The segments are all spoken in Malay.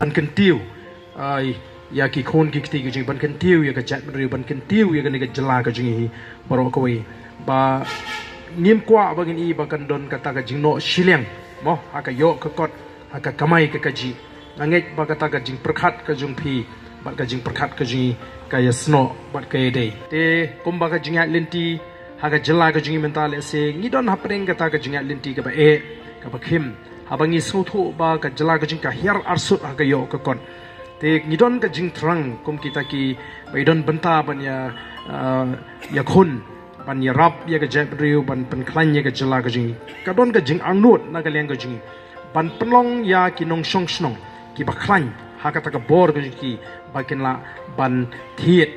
ban kentiu ya ki khon ki kti ki ban kentiu ya ka chat riu ban kentiu ya ka ni ka jela ka jingi baro ko we ba nim kwa bagin I ba kan don kata ka jingno shileng mo aka yo ka kot aka kamai ka kaji nanget ba kata ka jing prakhat ka jung phi ba ka jing prakhat ka jingi ka yasno ba ka dei te kumba ka jinga lenti haga jela ka jingi mental se ngidon hapreng kata ka jinga lenti ka ba ka ba khim habangi sotho ba ka jela ka jing ka her arsut haga yo ka kon te ngidon ka jing trang kum kita ki baidon benta ban ya khun ban ya rap ya ka jep riu ban pen klan ya ka jela ka jing ka don ka jing angnut na ka leng ka jing ban penlong ya ki nong shong snong ki ba klan ha ka ta ka bor ka jing ki ba kin la ban thiet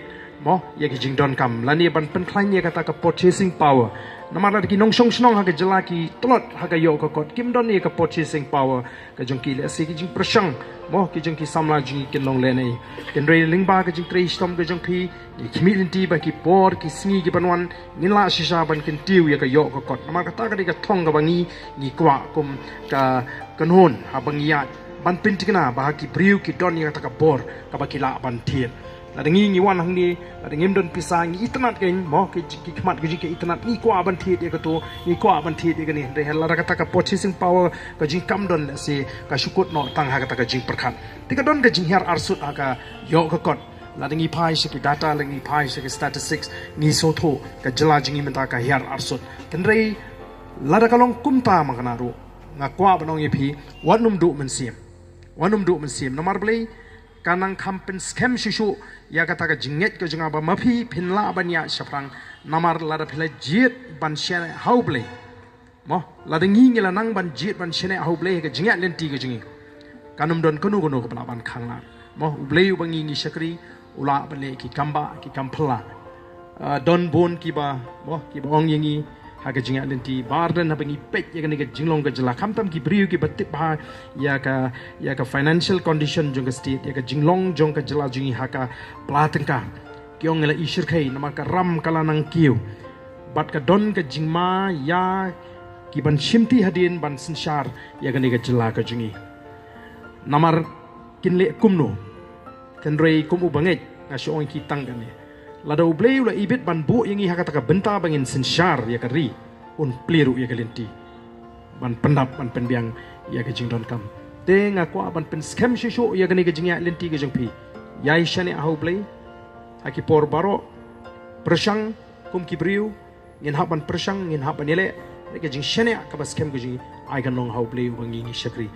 mo ya ki jing don kam la ni ban pen klan ya ka ta ka purchasing power namara ki nong shong snong ha ka jela ki tlot ha ka yo ka kot kim don ya ka purchasing power ka jong ki le se ki jing prasang mo ki jong ki samla jing kin long le nei ken re lingba ka jing tre stom ka jong ki kimi linti ba ki por ki sngi ki banwan nila shisha ban kin tiu ya ka yo ka kot namara ka ta ka ri ka thong ka bangi ni kwa kum ka kanhon ha bangia ban pintikna ba ki briu ki don ya ta ka bor ka ba ki la ban thiet la dengi ngi wan hang ni la dengim don pisang itnat ken mo ki khmat ki itnat ni kwa ban thiet ya ka to ni kwa ban thiet ya ni re hela ka ta ka purchasing power ka jing kam don se ka shukut no tang ha ka ta ka jing prakhat ti ka don ka jing her arsut ha ka yo ka kot la dengi pai se ki data la dengi pai se ki statistics ni so tho ka jela jingi menta ka her arsut ken re la da ka long kumta ma kana ro nga kwa banong ye phi wanum du men sim namar blei kanang kampen scam shishu ya kata ka jinget ka jinga ba mafi phinla banya shafrang namar la da phile jit ban shene hau blei mo la da ngi ngila nang ban jit ban shene hau blei ka jingat lenti ka jingi kanum don kunu ka ban khangla mo blei ba ngi shakri ula bale ki kamba ki kampla don bon ki ba mo ki ba ong yengi haga jinga lenti barden habangi pet ya ka jinglong ka jela kamtam ki briu ki batte ba ya ka financial condition jong ka state ya ka jinglong jong ka jela jingi haka platengka kyong la ishir khai namar ka ram kala nang kiu bat ka don ka jingma ya ki ban shimti hadin ban sinshar ya ka jela ka jingi namar kinle kumno kenrei kumu banget ngasyo ong ki tanggan ni lada ublei ula ibit ban bu yang iha kata ka benta bangin sinshar ya ka ri un pliru ya ka lenti ban pendap ban penbiang ya ka jingdon kam te nga kwa ban pen scam shisho ya ka ni ka jingya lenti ka jingpi yai shane a ublei haki por baro persang kum ki briu ngin ha ban persang ngin ha ban ele ka jing shane ka ba scam ka jing ai kan long ha ublei wangi ni shakri